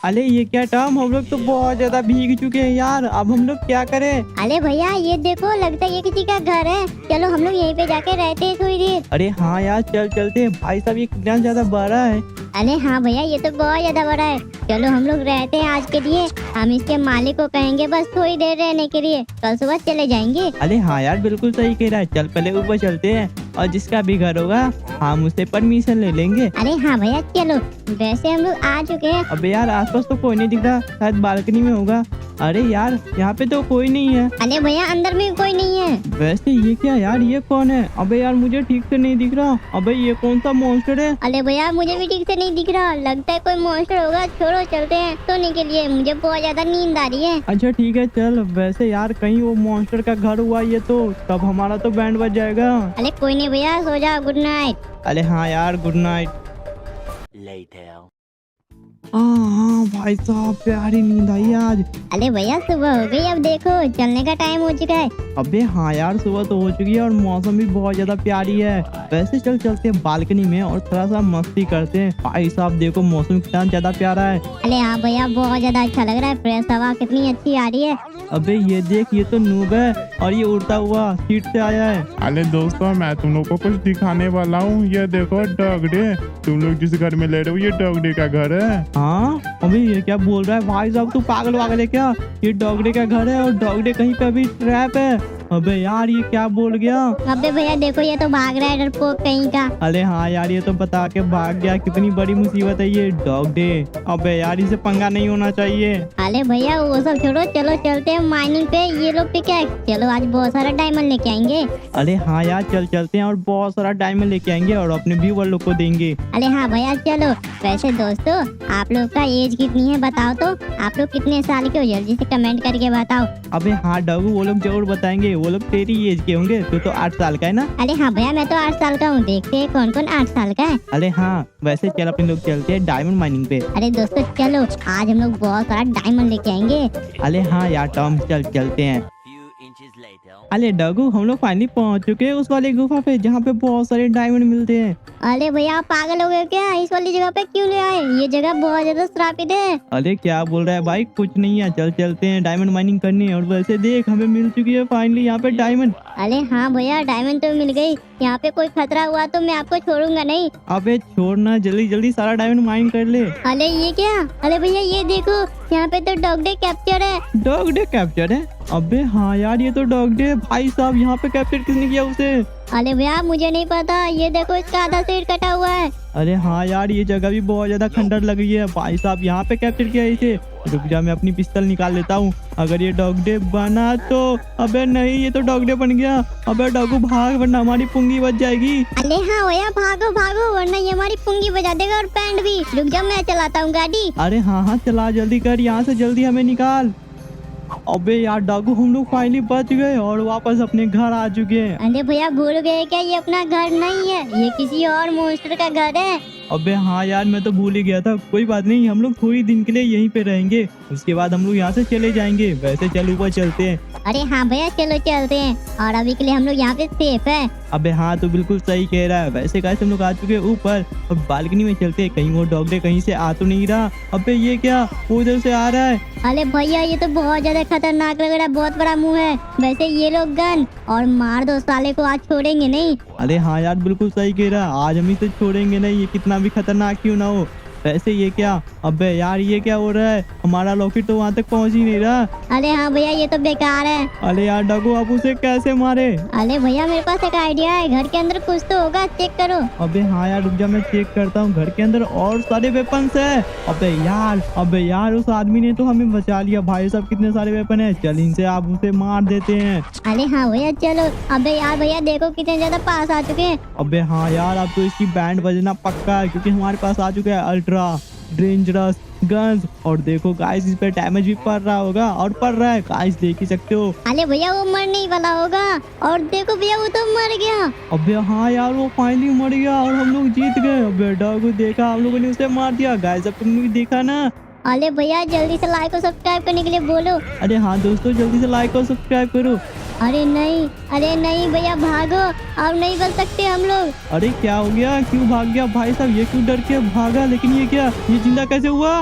अरे ये क्या टर्म, हम लोग तो बहुत ज्यादा भीग चुके हैं यार, अब हम लोग क्या करें। अरे भैया ये देखो, लगता है ये किसी का घर है। चलो हम लोग यहीं पे जाके रहते हैं थोड़ी देर। अरे हाँ यार चलते हैं। भाई साहब ये कितना ज्यादा बड़ा है। अरे हाँ भैया, ये तो बहुत ज्यादा बड़ा है। चलो हम लोग रहते हैं आज के लिए। हम इसके मालिक को कहेंगे बस थोड़ी देर रहने के लिए, कल सुबह चले जाएंगे। अरे हाँ यार बिल्कुल सही कह रहा है। चल पहले ऊपर चलते हैं और जिसका भी घर होगा हम उससे परमिशन ले लेंगे। अरे हाँ भैया चलो। वैसे हम लोग आ चुके हैं। अबे यार आसपास तो कोई नहीं दिख रहा, शायद बालकनी में होगा। अरे यार यहाँ पे तो कोई नहीं है। अरे भैया अंदर में कोई नहीं है। वैसे ये क्या यार, ये कौन है? अबे यार मुझे ठीक से नहीं दिख रहा। अबे ये कौन सा मॉन्स्टर है? अरे भैया मुझे भी ठीक से नहीं दिख रहा, लगता है कोई मॉन्स्टर होगा। छोड़ो चलते हैं सोने के लिए, मुझे बहुत ज्यादा नींद आ रही है। अच्छा ठीक है चल। वैसे यार कहीं वो मॉन्स्टर का घर हुआ ये तो, तब हमारा तो बैंड बज जाएगा। अरे कोई नहीं भैया, सो जाओ, गुड नाइट। अरे हाँ यार गुड नाइट। Later. हाँ भाई साहब प्यारी नींद आई आज। अरे भैया सुबह हो गई, अब देखो चलने का टाइम हो चुका है। अबे हाँ यार सुबह तो हो चुकी है और मौसम भी बहुत ज्यादा प्यारी है। वैसे चलते हैं बालकनी में और थोड़ा सा मस्ती करते हैं। भाई साहब देखो मौसम कितना ज्यादा प्यारा है। अरे हाँ भैया बहुत ज्यादा अच्छा लग रहा है, फ्रेश हवा कितनी अच्छी आ रही है। अबे ये देख, ये तो नूब है और ये उड़ता हुआ सीट से आया है। अरे दोस्तों, मैं तुम लोग को कुछ दिखाने वाला हूँ। ये देखो डॉग डे, तुम लोग जिस घर में ले रहे हो ये डॉग डे का घर है। हाँ अबे ये क्या बोल रहा है भाई साहब, तू पागल वागल है क्या? ये डॉग डे का घर है और डॉग डे कहीं पे अभी ट्रैप है। अबे यार ये क्या बोल गया? अबे भैया देखो, ये तो भाग रहा है डरपोक कहीं का। अरे हाँ यार ये तो बता के भाग गया। कितनी बड़ी मुसीबत है ये डॉग डे। अबे यार इसे पंगा नहीं होना चाहिए। अरे भैया वो सब छोड़ो, चलो चलते हैं माइनिंग पे। ये लोग पिकैक्स, चलो आज बहुत सारा डायमंड लेके आएंगे। अरे हाँ यार चलते हैं और बहुत सारा डायमंड लेके आएंगे और अपने व्यूअर लोग को देंगे। अरे हाँ भैया चलो। वैसे दोस्तों आप लोग का एज कितनी है बताओ तो, आप लोग कितने साल के हो, जल्दी से कमेंट करके बताओ। अबे हाँ डॉगू वो लोग जरूर बताएंगे। वो लोग तेरी एज के होंगे, तू तो 8 साल का है ना? अरे हाँ भैया मैं तो 8 साल का हूँ, देखते हैं कौन कौन 8 साल का है। अरे हाँ वैसे चल अपने लोग चलते हैं डायमंड माइनिंग पे। अरे दोस्तों चलो, आज हम लोग बहुत सारा डायमंड लेके आएंगे। अरे हाँ यार टॉम चलते हैं। Few inches later. अरे डॉगू हम लोग फाइनली पहुंच चुके हैं उस वाली गुफा पे जहाँ पे बहुत सारे डायमंड मिलते हैं। अरे भैया आप पागल हो गए क्या? इस वाली जगह पे क्यों ले आए? ये जगह बहुत ज्यादा श्रापित है। अरे क्या बोल रहा है भाई, कुछ नहीं है। चलते हैं डायमंड माइनिंग करने। और वैसे देख हमें मिल चुकी है फाइनली यहाँ पे डायमंड। अरे हाँ भैया डायमंड तो मिल गई। यहाँ पे कोई खतरा हुआ तो मैं आपको छोड़ूंगा नहीं। अबे छोड़ना, जल्दी सारा डायमंड माइन कर ले। अरे ये क्या? अरे भैया ये देखो, यहाँ पे तो डॉग डे कैप्चर है। डॉग डे कैप्चर है? अबे हाँ यार ये तो डॉग डे। भाई साहब यहाँ पे कैप्चर किसने किया उसे? अरे भैया मुझे नहीं पता, ये देखो इसका आधा सिर कटा हुआ है। अरे हाँ यार ये जगह भी बहुत ज्यादा खंडर लग रही है। भाई साहब यहाँ पे कैप्चर किया इसे। रुक जा मैं अपनी पिस्तौल निकाल लेता हूँ। अगर ये डॉग डे बना तो, अबे नहीं ये तो डॉग डे बन गया। अबे डॉगू भाग वरना हमारी पुंगी बच जाएगी। अरे हाँ भैया भागो भागो, वरना ये हमारी पुंगी बजा देगा और पैंट भी। रुक जा मैं चलाता हूँ गाड़ी। अरे हाँ चला जल्दी कर, यहाँ से जल्दी हमें निकाल। अबे यार डॉगू हम लोग फाइनली बच गए और वापस अपने घर आ चुके हैं। अरे भैया भूल गए क्या, ये अपना घर नहीं है, ये किसी और मॉन्स्टर का घर है। अबे हाँ यार मैं तो भूल ही गया था। कोई बात नहीं, हम लोग थोड़ी दिन के लिए यहीं पे रहेंगे, उसके बाद हम लोग यहाँ से चले जाएंगे। वैसे चल ऊपर चलते हैं। अरे हाँ भैया चलो चलते हैं, और अभी के लिए हम लोग यहाँ पे सेफ है। अबे हाँ तो बिल्कुल सही कह रहा है। वैसे कैसे हम लोग आ चुके हैं ऊपर और बालकनी में चलते हैं, कहीं वो डॉग डे कहीं से आ तो नहीं रहा। अबे ये क्या, वो उधर से आ रहा है। अरे भैया ये तो बहुत ज्यादा खतरनाक लग रहा है, बहुत बड़ा मुंह है। वैसे ये लोग गन और मार दो साले को, आज छोड़ेंगे नहीं। अरे हाँ यार बिल्कुल सही कह रहा है, आज हम इसे छोड़ेंगे नहीं, ये कितना भी खतरनाक क्यों ना हो। वैसे ये क्या, अबे यार ये क्या हो रहा है? हमारा लॉकेट तो वहाँ तक पहुँच ही नहीं रहा। अरे हाँ भैया ये तो बेकार है। अरे यार डॉगू आप उसे कैसे मारे? अरे भैया मेरे पास एक आइडिया है, घर के अंदर कुछ तो होगा, चेक करो। अबे हाँ यार रुक जा मैं चेक करता हूँ। घर के अंदर और सारे वेपन्स है। अबे यार उस आदमी ने तो हमें बचा लिया। भाई साहब कितने सारे वेपन है, चल इनसे आप उसे मार देते हैं। अरे हाँ भैया चलो। अबे यार भैया देखो कितने ज्यादा पास आ चुके हैं। अबे हाँ यार अब तो इसकी बैंड बजना पक्का है, क्योंकि हमारे पास आ चुका है अल्ट्रा डेंजरस गन्स। और देखो गाइस इस पे डैमेज भी पड़ रहा होगा, और पड़ रहा है गाइस, देख ही सकते हो। अरे भैया वो मरने ही वाला होगा, और देखो भैया वो तो मर गया। अबे हाँ यार वो फाइनली मर गया और हम लोग जीत गए। अबे डॉग देखा, हम लोगों ने उसे मार दिया। गाइस अब तुमने भी देखा ना। अरे भैया जल्दी से लाइक और सब्सक्राइब करने के लिए बोलो। अरे हाँ दोस्तों जल्दी से लाइक और सब्सक्राइब करो। अरे नहीं भैया भागो, अब नहीं बच सकते हम लोग। अरे क्या हो गया, क्यों भाग गया भाई साहब? ये क्यों डर के भागा? लेकिन ये क्या, ये जिंदा कैसे हुआ?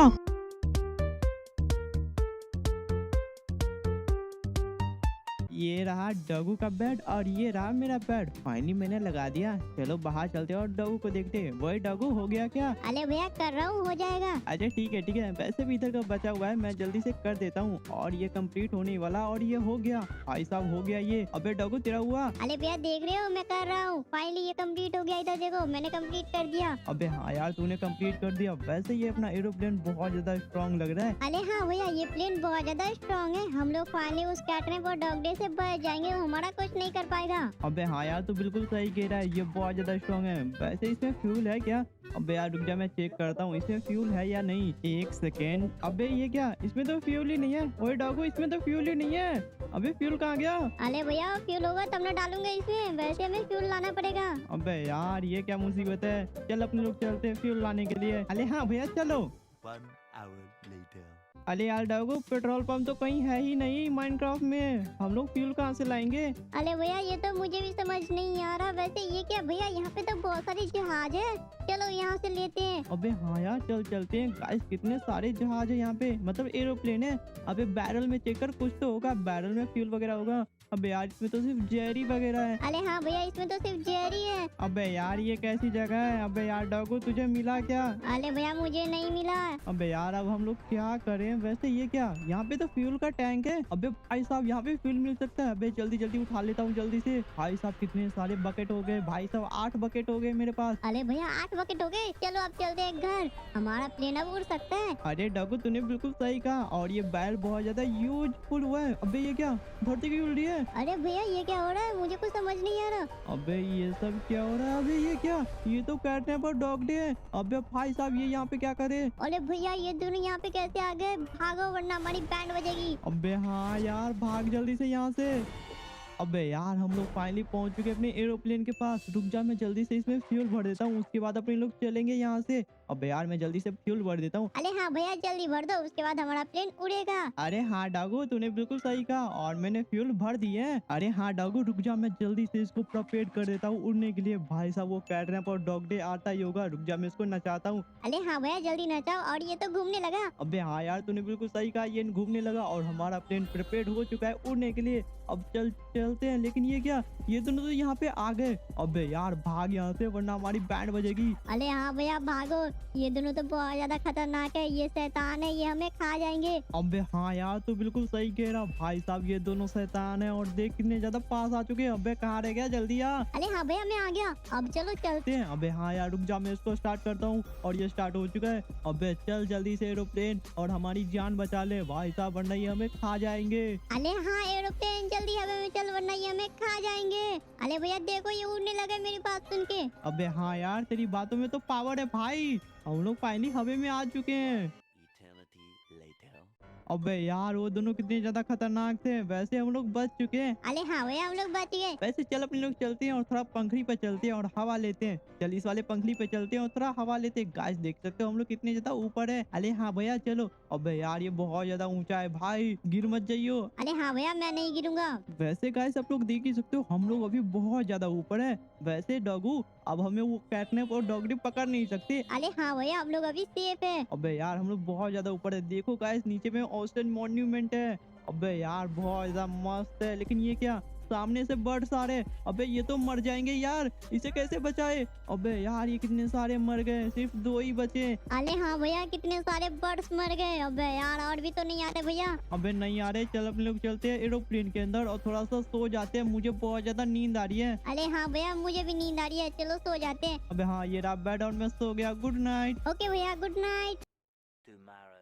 ये रहा डॉगू का बेड और ये रहा मेरा बेड। फाइनली मैंने लगा दिया। चलो बाहर चलते हैं और डॉगू को देखते हैं। वही डॉगू हो गया क्या? अरे भैया कर रहा हूँ, हो जाएगा। अच्छा ठीक है वैसे भी इधर का बचा हुआ है, मैं जल्दी से कर देता हूँ। और ये कंप्लीट होने वाला और ये हो गया भाई साहब, हो गया ये। अबे डॉगू तेरा हुआ? अरे भैया देख रहे हो मैं कर रहा हूँ, फाइनली ये कंप्लीट हो गया। इधर देखो मैंने कंप्लीट कर दिया। अबे हाँ यार तूने कंप्लीट कर दिया। वैसे ये अपना एरोप्लेन बहुत ज्यादा स्ट्रॉन्ग लग रहा है। अरे हाँ भैया ये प्लेन बहुत ज्यादा स्ट्रॉन्ग है। हम लोग फाइनली उस कैटरिंग और डॉग डे से बच जाएंगे, वो हमारा कुछ नहीं कर पाएगा। अबे हाँ यार तू बिल्कुल सही कह रहा है, ये बहुत ज्यादा स्ट्रॉन्ग है। वैसे इसमें फ्यूल है क्या? अबे यार रुक जा, मैं चेक करता हूँ इसमें फ्यूल है या नहीं। एक सेकेंड। अबे ये क्या, इसमें तो फ्यूल ही नहीं है। ओए डॉगू इसमें तो फ्यूल ही नहीं है। अबे फ्यूल कहाँ गया? अरे भैया फ्यूल होगा तब ना डालूंगा इसमें, वैसे हमें फ्यूल लाना पड़ेगा। अबे यार ये क्या मुसीबत है। चल अपने लोग चलते हैं फ्यूल लाने के लिए। अरे हाँ भैया चलो। 1 hour later. अरे यार डॉगू पेट्रोल पंप तो कहीं है ही नहीं माइनक्राफ्ट में, हम लोग फ्यूल कहाँ से लाएंगे? अरे भैया ये तो मुझे भी समझ नहीं आ रहा। वैसे ये क्या भैया, यहाँ पे तो बहुत सारे जहाज है, चलो यहाँ से लेते हैं। अबे हाँ यार चल चलते हैं। गाइस कितने सारे जहाज है यहाँ पे, मतलब एरोप्लेन है। अबे बैरल में चेक कर, कुछ तो होगा, बैरल में फ्यूल वगैरह होगा। अबे यार इसमें तो सिर्फ जेरी वगैरह है। अरे हाँ भैया इसमें तो सिर्फ जेरी है। अबे यार ये कैसी जगह है? अबे यार डॉगू तुझे मिला क्या? अरे भैया मुझे नहीं मिला। अबे यार अब हम लोग क्या करें? वैसे ये क्या, यहाँ पे तो फ्यूल का टैंक है। अबे भाई साहब यहाँ पे फ्यूल मिल सकता है। अबे जल्दी जल्दी उठा लेता हूँ जल्दी से। भाई साहब कितने सारे बकेट हो गए भाई साहब, 8 बकेट हो गए मेरे पास। अरे भैया 8 बकेट हो गए, चलो अब चलते हैं घर, हमारा प्लेन अब उड़ सकता है। अरे डॉगू तूने बिल्कुल सही कहा। और ये बैल बहुत ज्यादा यूजफुल हुआ है। अबे ये क्या, धरती की उड़ रही है? अरे भैया ये क्या हो रहा है, मुझे कुछ समझ नहीं आ रहा। अबे ये सब क्या हो रहा है? अबे ये क्या, ये तो कैटनैप और डॉग डे है। अबे भाई साहब ये यहाँ पे क्या करे? अरे भैया ये दोनों यहाँ पे कैसे आ गए? भागो वरना हमारी बैंड बजेगी। अबे हाँ यार भाग जल्दी से यहाँ से। अबे यार हम लोग फाइनली पहुंच चुके अपने एरोप्लेन के पास। रुक जा मैं जल्दी से इसमें फ्यूल भर देता हूँ, उसके बाद अपने लोग चलेंगे यहाँ से। अबे यार मैं जल्दी से फ्यूल भर देता हूँ। अरे हाँ भैया जल्दी भर दो, उसके बाद हमारा प्लेन उड़ेगा। अरे हाँ डागू तूने बिल्कुल सही कहा और मैंने फ्यूल भर दी है। अरे हाँ डागू रुक जा, मैं जल्दी से इसको प्रिपेयर कर देता हूँ उड़ने के लिए। भाई साहब वो कैटनैप और डॉग डे आता ही होगा। रुक जा मैं इसको नचाता हूँ। अरे हाँ भैया जल्दी नचाओ। और ये तो घूमने लगा। अबे हाँ यार तूने बिल्कुल सही कहा, ये घूमने लगा और हमारा प्लेन प्रिपेयर हो चुका है उड़ने के लिए। अब चलते हैं। लेकिन ये क्या, ये दोनों तो यहाँ पे आ गए। अबे यार भाग यहाँ से वरना हमारी बैंड बजेगी। अरे हाँ भैया भागो, ये दोनों तो बहुत ज्यादा खतरनाक है, ये शैतान है, ये हमें खा जाएंगे। अबे हाँ यार तू बिल्कुल सही कह रहा भाई साहब, ये दोनों शैतान है। और देख कितने ज्यादा पास आ चुके हैं। अबे कहाँ रह गया, जल्दी आ। अरे हाँ भैया मैं आ गया, अब चलो चलते हैं। अबे हाँ यार रुक जा, मैं इसको स्टार्ट करता हूँ और ये स्टार्ट हो चुका है। अबे चल जल्दी से एरोप्लेन और हमारी जान बचा ले भाई साहब, वरना ये हमें खा जाएंगे। अरे हाँ एरोप्लेन जल्दी हवा में चल वरना ये हमें खा जाएंगे। अरे भैया देखो ये उड़ने लगे मेरी बात सुन के। अबे हाँ यार तेरी बातों में तो पावर है भाई, हम लोग फाइनली हवे में आ चुके हैं। Eternity later. अबे यार वो दोनों कितने ज्यादा खतरनाक थे। वैसे हम लोग बच चुके हैं। अरे हाँ भैया हम लोग बच गए। वैसे चल अपने लोग चलते हैं और थोड़ा पंखड़ी पे चलते हैं और हवा लेते हैं। चल इस वाले पंखड़ी पे चलते हैं और थोड़ा हवा लेते हैं। गाइस देख सकते हो हम लोग कितने ज्यादा ऊपर है। अरे हाँ भैया चलो। अबे यार ये बहुत ज्यादा ऊंचा है भाई, गिर मत जाइयो। अरे हाँ भैया मैं नहीं गिरूंगा। वैसे गाइस आप लोग देख ही सकते हो हम लोग अभी बहुत ज्यादा ऊपर है। वैसे डॉगू अब हमें वो कैटनैप और डॉग डे पकड़ नहीं सकते। अरे हाँ भैया हम लोग अभी सेफ है। अबे यार हम लोग बहुत ज्यादा ऊपर है। देखो गाइस नीचे में ऑस्टिन मॉन्यूमेंट है। अबे यार बहुत ज्यादा मस्त है। लेकिन ये क्या, सामने से बर्ड्स आ रहे। अबे ये तो मर जाएंगे यार, इसे कैसे बचाए? अबे यार ये कितने सारे मर गए, सिर्फ 2 ही बचे। अरे हाँ भैया कितने सारे बर्ड्स मर गए। अबे यार और भी तो नहीं आते भैया। अबे नहीं आ रहे। चल अपने लोग चलते हैं एरोप्लेन के अंदर और थोड़ा सा सो जाते हैं, मुझे बहुत ज्यादा नींद आ रही है। अरे हाँ भैया मुझे भी नींद आ रही है, चलो सो जाते हैं। अबे हाँ ये रहा बेड और मैं सो गया। Good night. ओके भैया गुड नाइट। Tomorrow.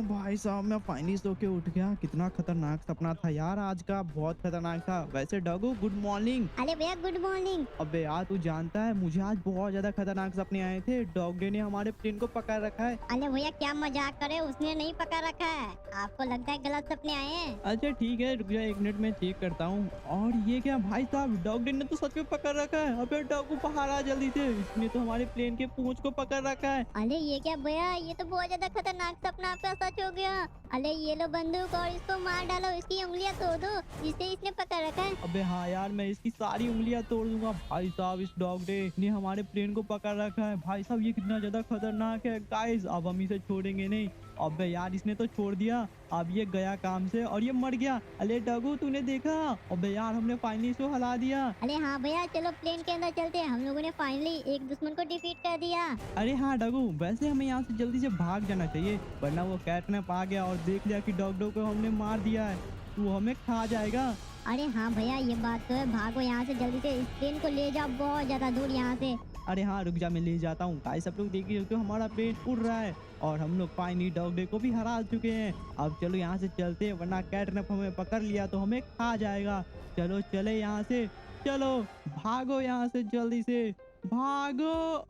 भाई साहब मैं फाइनली सो के उठ गया। कितना खतरनाक सपना था यार आज का, बहुत खतरनाक था। वैसे डॉगू गुड मॉर्निंग। अरे भैया गुड मॉर्निंग। अबे यार तू जानता है मुझे आज बहुत ज्यादा खतरनाक सपने आए थे। डॉग डे ने हमारे प्लेन को पकड़ रखा है। अरे भैया क्या मजाक करे, उसने नहीं पकड़ रखा है, आपको लगता है गलत सपने आए हैं। अच्छा ठीक है रुक जा 1 मिनट में चेक करता हूँ। और ये क्या भाई साहब, डॉग डे ने तो सच में पकड़ रखा है। अबे डॉगू बाहर आ जल्दी से, इसने तो हमारे प्लेन के पूंछ को पकड़ रखा है। अरे ये क्या भैया, ये तो बहुत ज्यादा खतरनाक सपना आपका सच हो गया। अरे ये लो बंदूक और इसको मार डालो, इसकी उंगलियां तोड़ दो जिससे इसने पकड़ रखा है। अबे हाँ यार मैं इसकी सारी उंगलियां तोड़ दूंगा। भाई साहब इस डॉग डे ने हमारे प्लेन को पकड़ रखा है। भाई साहब ये कितना ज्यादा खतरनाक है। गाइस अब हम इसे छोड़ेंगे नहीं। अबे यार इसने तो छोड़ दिया। अब ये गया काम से और ये मर गया। अरे डगू तूने देखा? अबे यार हमने फाइनली इसको हरा दिया। अरे हाँ भैया, चलो प्लेन के अंदर चलते हैं। हम लोगों ने फाइनली एक दुश्मन को डिफीट कर दिया। अरे हाँ डगू, वैसे हमें यहाँ से जल्दी से भाग जाना चाहिए, वरना वो कैटनैप आ गया और देख लिया कि डॉग को हमने मार दिया है, वो हमें खा जाएगा। अरे हाँ भैया, ये बात तो है। भागो यहाँ से जल्दी से, इस प्लेन को ले जाओ बहुत ज्यादा दूर यहाँ से। अरे हाँ रुक जा, मैं ले जाता हूँ। गाइस सब लोग देखिए तो हमारा प्लेन उड़ रहा है और हम लोग फाइनली डॉग को भी हरा चुके हैं। अब चलो यहाँ से चलते हैं, वरना कैटनैप हमें पकड़ लिया तो हमें खा जाएगा। चलो चले यहाँ से, चलो भागो यहाँ से, जल्दी से भागो।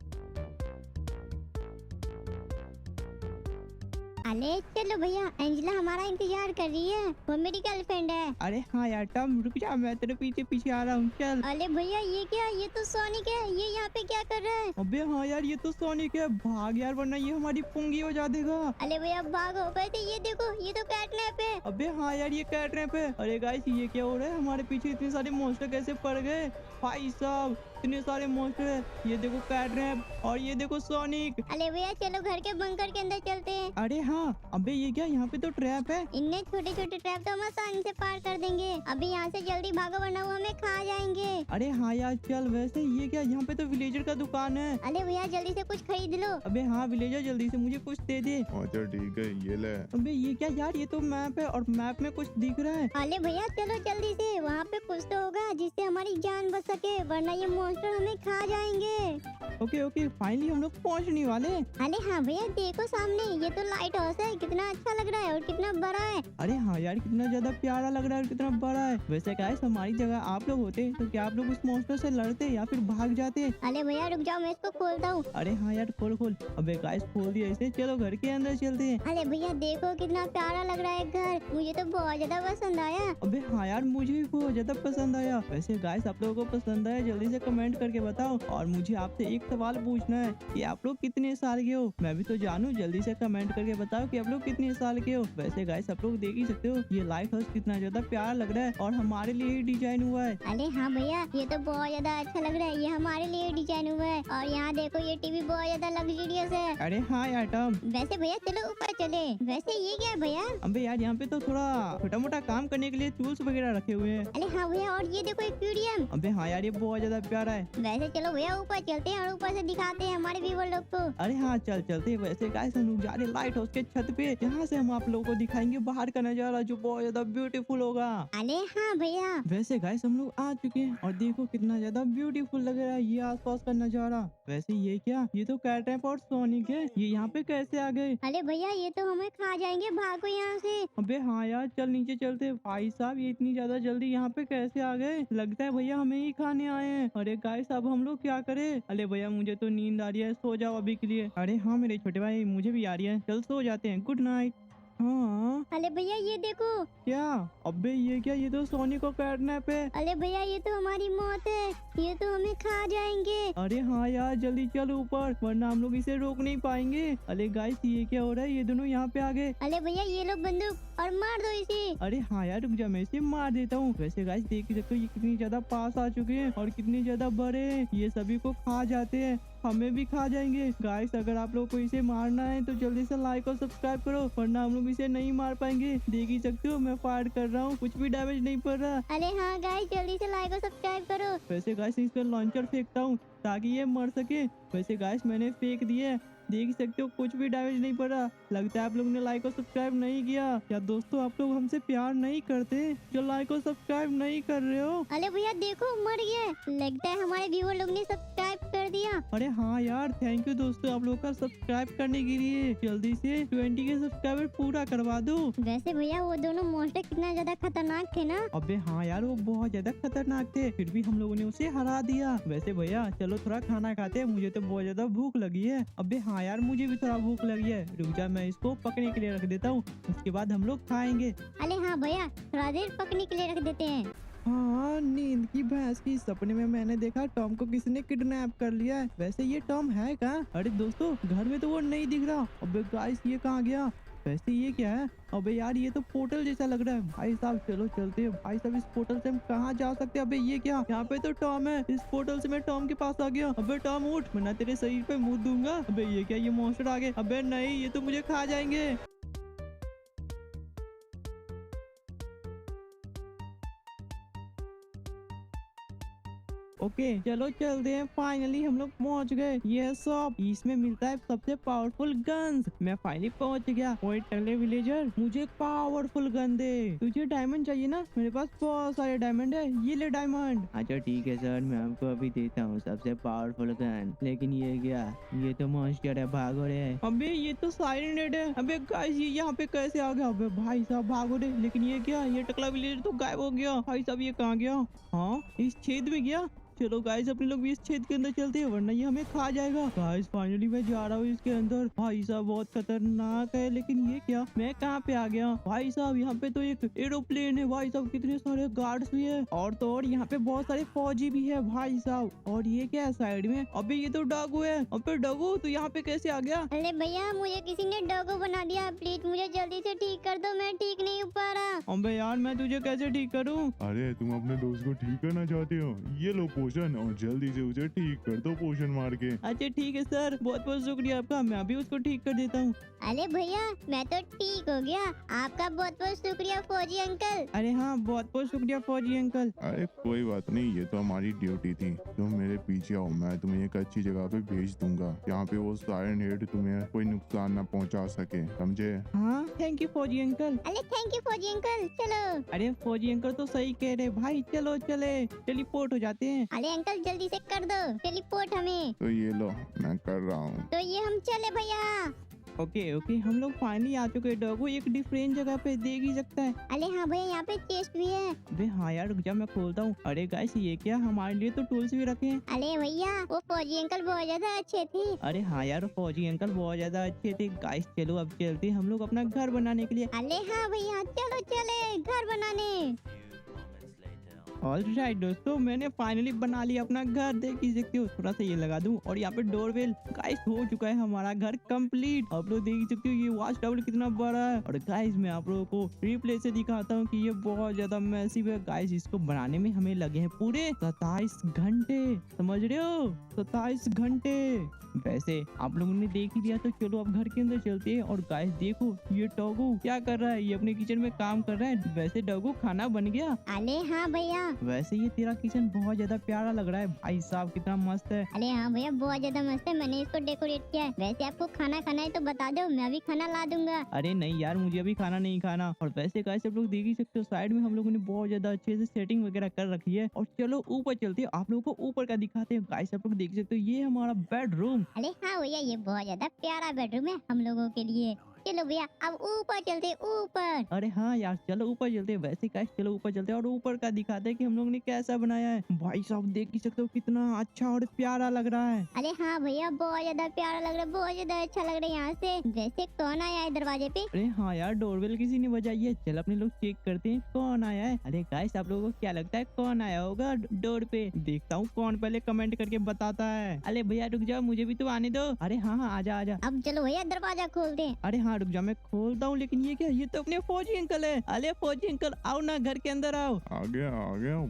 अरे चलो भैया, एंजेला हमारा इंतजार कर रही है, वो मेरी गर्लफ्रेंड है। अरे हाँ यार टम रुक जा, मैं तेरे पीछे पीछे आ रहा हूँ, चल। अरे भैया ये क्या, ये तो सोनिक है, ये यहाँ पे क्या कर रहा है? अबे हाँ यार ये तो सोनिक है, भाग यार वरना ये हमारी पुंगी हो जा देगा। अरे भैया भागो। वैसे ये देखो, ये तो कैटनैप है। अबे हाँ यार ये कैटनैप है। अरे गाइस ये क्या हो रहा है, हमारे पीछे इतने सारे मॉन्स्टर कैसे पड़ गए? भाई साहब इतने सारे मॉन्स्टर है। ये देखो कैटनैप और ये देखो सोनिक। अरे भैया चलो घर के बंकर के अंदर चलते हैं। अरे हाँ, अबे ये क्या, यहाँ पे तो ट्रैप है। इनने छोटे छोटे ट्रैप तो हम आसानी से पार कर देंगे। अभी यहाँ से जल्दी भागो वरना वो हमें खा जाएंगे। अरे हाँ यार चल। वैसे ये क्या, यहाँ पे तो विलेजर का दुकान है। अरे भैया जल्दी से कुछ खरीद लो। अबे हाँ विलेजर जल्दी से मुझे कुछ दे दे। अच्छा ठीक है, ये ले। अबे ये क्या यार, ये तो मैप है और मैप में कुछ दिख रहा है। अरे भैया चलो जल्दी से, वहाँ पे कुछ तो होगा जिससे हमारी जान बच सके, वरना ये मॉन्स्टर हमें खा जाएंगे। ओके ओके, फाइनली हम लोग पहुँचने वाले। अरे हाँ भैया देखो सामने, ये तो लाइट हाउस है, कितना अच्छा लग रहा है और कितना बड़ा है। अरे हाँ यार कितना ज्यादा प्यारा लग रहा है और कितना बड़ा है। वैसे गाइस हमारी जगह आप लोग होते तो क्या आप लोग उस मॉन्स्टर से लड़ते या फिर भाग जाते? अरे भैया रुक जाओ, मैं इसको खोलता हूँ। अरे हाँ यार खोल खोल। अबे गाइस खोल दिया इसे, चलो घर के अंदर चलते हैं। अरे भैया देखो कितना प्यारा लग रहा है घर, मुझे तो बहुत ज्यादा पसंद आया। अबे हाँ यार मुझे भी बहुत ज्यादा पसंद आया। वैसे गाइस आप लोगों को पसंद आया जल्दी से कमेंट करके बताओ। और मुझे आपसे एक सवाल पूछना है कि आप लोग कितने साल के हो, मैं भी तो जानूं। जल्दी से कमेंट करके बताओ कि आप लोग कितने साल के हो। वैसे गाइस आप लोग देख ही सकते हो ये लाइट हाउस कितना ज्यादा प्यारा लग रहा है और हमारे लिए ही डिजाइन हुआ है। अरे हाँ भैया ये तो बहुत ज्यादा अच्छा लग रहा है, ये हमारे लिए डिजाइन हुआ है। और यहाँ देखो ये टीवी बहुत ज्यादा लग्जरियस है। अरे हाँ यार टम। वैसे भैया चलो ऊपर चले। वैसे ये क्या है भैया? अबे यार यहाँ पे तो थोड़ा छोटा मोटा काम करने के लिए टूल्स वगैरह रखे हुए हैं। अरे हाँ भैया, और ये देखो एक्वेरियम। अबे हाँ यार ये बहुत ज्यादा प्यारा है। वैसे चलो भैया ऊपर चलते हैं और ऊपर से दिखाते हैं हमारे व्यूअर लोग को। अरे हाँ चल चलते हैं। वैसे गाइस हम लोग जा रहे लाइट हाउस के छत पे, यहाँ से हम आप लोगों को दिखाएंगे बाहर का नजारा जो बहुत ज्यादा ब्यूटीफुल होगा। अरे हाँ भैया। वैसे गाइस हम लोग आ चुके हैं और देखो कितना ज्यादा ब्यूटीफुल लग रहा है ये आसपास का नजारा। वैसे ये क्या, ये तो कैटनैप और सोनिक है, ये यहाँ पे कैसे आ गए? अरे भैया ये तो हमें खा जाएंगे, भागो यहाँ से। अबे हाँ यार चल नीचे चलते। भाई साहब ये इतनी ज्यादा जल्दी यहाँ पे कैसे आ गए? लगता है भैया हमें ही खाने आए हैं। अरे गाइस अब हम लोग क्या करें? अरे भैया मुझे तो नींद आ रही है, सो जाओ अभी के लिए। अरे हाँ मेरे छोटे भाई मुझे भी आ रही है, चल सो जाते हैं, गुड नाइट। हाँ अरे भैया ये देखो। क्या? अबे ये क्या, ये तो सोनिक को कैटनैप है। अरे भैया ये तो हमारी मौत है, ये तो हमें खा जाएंगे। अरे हाँ यार जल्दी चल ऊपर, वरना हम लोग इसे रोक नहीं पाएंगे। अरे गाइस ये क्या हो रहा है, ये दोनों यहाँ पे आ गए। अरे भैया ये लो बंदूक और मार दो इसे। अरे हाँ यार रुक जा, मैं इसे मार देता हूँ। वैसे गाइस देख ही सकते हो ये कितनी ज्यादा पास आ चुके हैं और कितने ज्यादा बड़े हैं, ये सभी को खा जाते हैं, हमें भी खा जाएंगे। गाइस अगर आप लोग को इसे मारना है तो जल्दी से लाइक और सब्सक्राइब करो, वरना हम लोग इसे नहीं मार पाएंगे। देख ही सकते हो मैं फायर कर रहा हूँ, कुछ भी डैमेज नहीं पड़ रहा। अरे हाँ गाइस जल्दी से लाइक और सब्सक्राइब करो। वैसे गाइस इस पे लॉन्चर फेंकता हूँ ताकि ये मर सके। वैसे गाइस मैंने फेंक दिए, देख सकते हो कुछ भी डैमेज नहीं पड़ा। लगता है आप लोग ने लाइक और सब्सक्राइब नहीं किया। या दोस्तों आप लोग हमसे प्यार नहीं करते जो लाइक और सब्सक्राइब नहीं कर रहे हो? अरे भैया देखो मर गया, लगता है हमारे व्यूअर लोग ने सब्सक्राइब कर दिया। अरे हाँ यार थैंक यू दोस्तों आप लोग का सब्सक्राइब करने के लिए। जल्दी से 20 के सब्सक्राइबर पूरा करवा दो। वैसे भैया वो दोनों मॉन्स्टर कितना ज्यादा खतरनाक थे ना। अबे हाँ यार वो बहुत ज्यादा खतरनाक थे, फिर भी हम लोगों ने उसे हरा दिया। वैसे भैया चलो थोड़ा खाना खाते हैं, मुझे तो बहुत ज्यादा भूख लगी है। अबे हाँ यार मुझे भी थोड़ा भूख लगी है, रुक जा मैं इसको पकने के लिए रख देता हूँ, उसके बाद हम लोग खाएंगे। अरे हाँ भैया थोड़ा देर पकने के लिए रख देते हैं। हाँ नींद की भैंस की, सपने में मैंने देखा टॉम को किसी ने किडनैप कर लिया है। वैसे ये टॉम है कहाँ? अरे दोस्तों घर में तो वो नहीं दिख रहा। अबे गाइस ये कहाँ गया? वैसे ये क्या है? अबे यार ये तो पोर्टल जैसा लग रहा है। भाई साहब चलो चलते हैं। भाई साहब इस पोर्टल से हम कहाँ जा सकते हैं? अबे ये क्या, यहाँ पे तो टॉम है, इस पोर्टल से मैं टॉम के पास आ गया। अबे टॉम उठ, वरना तेरे शरीर पे मुँह दूंगा। अबे ये क्या, ये मॉन्स्टर आ गए। अबे नहीं ये तो मुझे खा जाएंगे। ओके चलो चलते हैं। फाइनली हम लोग पहुंच गए। ये शॉप, इसमें मिलता है सबसे पावरफुल गन्स। मैं फाइनली पहुंच गया। ओए टकले विलेजर, मुझे पावरफुल गन दे। तुझे डायमंड चाहिए ना? मेरे पास बहुत सारे डायमंड है, ये ले डायमंड। अच्छा ठीक है सर, मैं आपको अभी देता हूँ सबसे पावरफुल गन। लेकिन ये क्या, ये तो मॉन्स्टर है, भागो रे। अबे ये तो साइलेंट हेड है। अबे गाइस ये यहाँ पे कैसे आ गया? अबे भाई साहब भागो रे। लेकिन ये क्या, ये टकला विलेजर तो गायब हो गया। भाई साहब ये कहाँ गया? हाँ इस छेद में गया। चलो गाइस अपने लोग भी इस छेद के अंदर चलते हैं, वरना ये हमें खा जाएगा। गाइस फाइनली मैं जा रहा हूँ इसके अंदर। भाई साहब बहुत खतरनाक है। लेकिन ये क्या, मैं कहाँ पे आ गया? भाई साहब यहाँ पे तो एक एरोप्लेन है। भाई साहब कितने सारे गार्ड्स भी है, और तो और यहाँ पे बहुत सारे फौजी भी है भाई साहब। और ये क्या है साइड में? अबे ये तो डाकू है। अबे डाकू तो यहाँ पे कैसे आ गया? अरे भैया मुझे किसी ने डॉगो बना दिया, प्लीज मुझे जल्दी से ठीक कर दो, मैं ठीक नहीं हो पा रहा। अबे यार मैं तुझे कैसे ठीक करूँ? अरे तुम अपने दोस्त को ठीक करना चाहते हो? ये लो पोशन, और जल्दी से उसे ठीक कर दो पोशन मार के। अच्छा ठीक है सर, बहुत बहुत शुक्रिया आपका, मैं अभी उसको ठीक कर देता हूँ। अरे भैया मैं तो ठीक हो गया, आपका बहुत बहुत शुक्रिया फौजी अंकल। अरे हाँ बहुत बहुत शुक्रिया फौजी अंकल। अरे कोई बात नहीं, ये तो हमारी ड्यूटी थी। तुम मेरे पीछे आओ, मैं तुम्हें एक अच्छी जगह पे भेज दूंगा, जहाँ पे वो साइलेंट हेड तुम्हें कोई नुकसान न पहुँचा सके, समझे? हाँ थैंक यू फौजी अंकल। अरे थैंक यू फौजी अंकल, चलो। अरे फौजी अंकल तो सही कह रहे भाई, चलो चले टेलीपोर्ट हो जाते हैं। अरे अंकल जल्दी से कर दो टेलीपोर्ट हमें। तो ये लो मैं कर रहा हूँ। तो ये हम चले भैया। ओके ओके हम लोग फाइनली आ चुके हैं। डॉगो एक डिफरेंट जगह पे देख ही सकता है। अरे हाँ भैया यहाँ पे चेस्ट भी है। अबे हाँ यार रुक जा मैं खोलता हूँ। अरे गाइस ये क्या, हमारे लिए तो टूल्स भी रखे हैं। अरे भैया वो फौजी अंकल बहुत ज्यादा अच्छे थे। अरे हाँ यार फौजी अंकल बहुत ज्यादा अच्छे थे। गाइस चलो अब चलते हैं हम लोग अपना घर बनाने के लिए। अरे हाँ भैया चलो चले घर बनाने। Few moments later. ऑलराइट दोस्तों, मैंने फाइनली बना लिया अपना घर। देख ही सकते हो, थोड़ा सा ये लगा दूं और यहाँ पे डोरबेल। गाइस हो चुका है हमारा घर कंप्लीट। आप लोग देख ही सकते हो ये वॉच टावर कितना बड़ा है। और गाइस मैं आप लोगों को रिप्ले से दिखाता हूँ कि ये बहुत ज्यादा मैसिव है। गाइस इसको बनाने में हमें लगे हैं पूरे 27 घंटे, समझ रहे हो? 27 घंटे। वैसे आप लोगों ने देख ही लिया, तो चलो अब घर के अंदर चलते हैं। और गाइस देखो ये डॉगो क्या कर रहा है, ये अपने किचन में काम कर रहा है। वैसे डॉगो खाना बन गया। अरे हाँ भैया। वैसे ये तेरा किचन बहुत ज्यादा प्यारा लग रहा है भाई साहब, कितना मस्त है। अरे हाँ भैया बहुत ज्यादा मस्त है, मैंने इसको डेकोरेट किया है। वैसे आपको खाना खाना है तो बता दो, मैं अभी खाना ला दूंगा। अरे नहीं यार मुझे अभी खाना नहीं खाना। और वैसे गाइस आप लोग देख ही सकते हो साइड में हम लोगों ने बहुत ज्यादा अच्छे से सेटिंग वगैरह कर रखी है। और चलो ऊपर चलते हैं, आप लोगों को ऊपर का दिखाते हैं। गाइस आप लोग देख सकते हो ये हमारा बेडरूम। अरे हाँ भैया ये बहुत ज्यादा प्यारा बेडरूम है हम लोगों के लिए। चलो भैया अब ऊपर चलते ऊपर। अरे हाँ यार चलो ऊपर चलते हैं। वैसे गाइस चलो ऊपर चलते हैं और ऊपर का दिखाते हैं कि हम लोग ने कैसा बनाया है। भाई साहब देख ही सकते हो कितना अच्छा और प्यारा लग रहा है। अरे हाँ भैया बहुत ज्यादा प्यारा लग रहा है, बहुत ज्यादा अच्छा लग रहा है यहाँ से। वैसे कौन आया है दरवाजे पे? अरे हाँ यार डोरबेल किसी ने बजाई है। चल अपने लोग चेक करते हैं कौन आया है। अरे गाइस आप लोगों को क्या लगता है कौन आया होगा डोर पे? देखता हूँ कौन पहले कमेंट करके बताता है। अरे भैया रुक जाओ, मुझे भी तो आने दो। अरे हाँ हाँ आजा आजा। अब चलो भैया दरवाजा खोलते हैं। अरे हाँ रुक जा मैं खोलता हूँ। लेकिन ये क्या, ये तो अपने फौजी अंकल है। अरे फौजी अंकल आओ ना, घर के अंदर आओ। आ गया।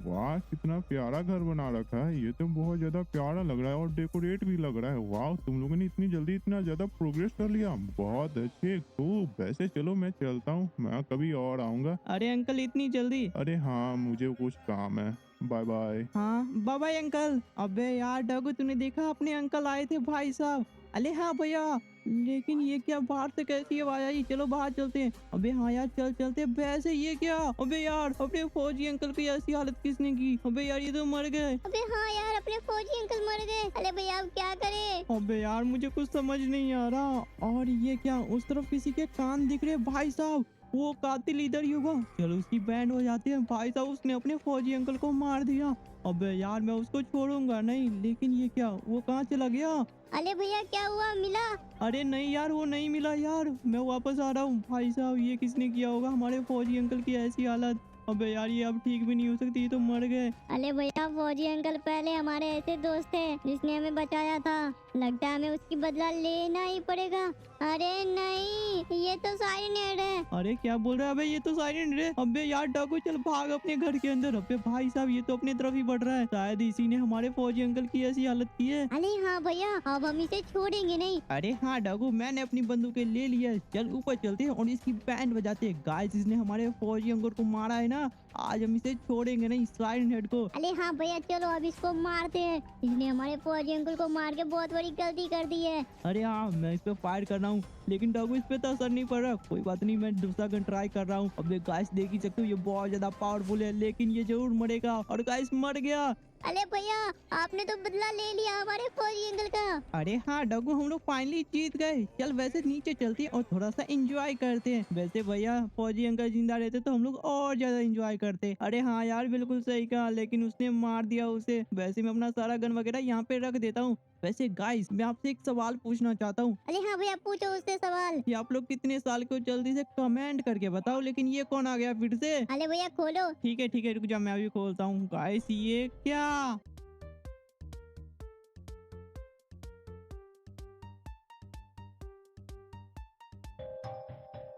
वाह कितना प्यारा घर बना रखा है, ये तो बहुत ज्यादा प्यारा लग रहा है और डेकोरेट भी लग रहा है। वाह तुम लोगों ने इतनी जल्दी इतना ज्यादा प्रोग्रेस कर लिया, बहुत अच्छे खूब। वैसे चलो मैं चलता हूँ, मैं कभी और आऊंगा। अरे अंकल इतनी जल्दी? अरे हाँ मुझे कुछ काम है, बाय बाय। हाँ बाय बाय अंकल। अबे यार डगू तूने देखा अपने अंकल आए थे भाई साहब। अरे हाँ भैया, लेकिन ये क्या बाहर से कैसी आवाज आई? चलो बाहर चलते हैं। अबे हाँ यार चल चलते। वैसे ये क्या, अबे यार अपने फौजी अंकल की ऐसी हालत किसने की? अबे यार ये तो मर गए। अबे हाँ यार अपने फौजी अंकल मर गए। अरे भैया अब क्या करें? अबे यार मुझे कुछ समझ नहीं आ रहा। और ये क्या, उस तरफ किसी के कान दिख रहे भाई साहब, वो कातिल इधर ही होगा। चलो उसकी बैंड हो जाती है। भाई साहब उसने अपने फौजी अंकल को मार दिया। अबे यार मैं उसको छोड़ूंगा नहीं। लेकिन ये क्या, वो कहाँ चला गया? अरे भैया क्या हुआ, मिला? अरे नहीं यार वो नहीं मिला यार, मैं वापस आ रहा हूँ। भाई साहब ये किसने किया होगा हमारे फौजी अंकल की ऐसी हालत? अबे यार ये अब ठीक भी नहीं हो सकती, ये तो मर गए। अरे भैया फौजी अंकल पहले हमारे ऐसे दोस्त थे जिसने हमें बचाया था। लगता है हमें उसकी बदला लेना ही पड़ेगा। अरे नहीं, ये तो साइरन हेड है। अरे क्या बोल रहा है अबे, ये तो साइलेंट रे। अबे यार डाकू चल भाग अपने घर के अंदर। अबे भाई साहब ये तो अपनी तरफ ही बढ़ रहा है, शायद इसी ने हमारे फौजी अंकल की ऐसी हालत की है। अरे हाँ भैया, अब हम इसे छोड़ेंगे नहीं। अरे हाँ डाकू, मैंने अपनी बंदूकें ले लिया है। चल ऊपर चलते हैं और इसकी बैंड बजाते हैं। गाइस इसने हमारे फौजी अंकल को मारा है ना, आज हम इसे छोड़ेंगे नहीं साइलेंट हेड को। अरे हाँ भैया, चलो अब इसको मारते हैं। इसने हमारे फौजी अंकल को मार के बहुत बड़ी गलती कर दी है। अरे हाँ मैं इस पे फायर कर रहा हूँ, लेकिन डाकू इस पे तो असर नहीं पड़ रहा। कोई बात नहीं, मैं दूसरा गन ट्राई कर रहा हूँ। अब गाइस देख ही सकते हो ये बहुत ज्यादा पावरफुल है, लेकिन ये जरूर मरेगा। और गाइस मर गया। अरे भैया, आपने तो बदला ले लिया हमारे फौजी अंकल का। अरे हाँ डाकू, हम लोग फाइनली जीत गए। चल वैसे नीचे चलते हैं और थोड़ा सा एंजॉय करते हैं। वैसे भैया फौजी अंकल जिंदा रहते तो हम लोग और ज्यादा एंजॉय करते। अरे हाँ यार बिल्कुल सही कहा, लेकिन उसने मार दिया उसे। वैसे मैं अपना सारा गन वगैरह यहाँ पे रख देता हूँ। वैसे गाइस मैं आपसे एक सवाल पूछना चाहता हूँ अरे हाँ भैया, पूछो उससे सवाल। कि आप लोग कितने साल के हो, जल्दी से कमेंट करके बताओ। लेकिन ये कौन आ गया फिर से? अरे भैया खोलो। ठीक है रुक जा, मैं अभी खोलता हूँ। गाइस ये क्या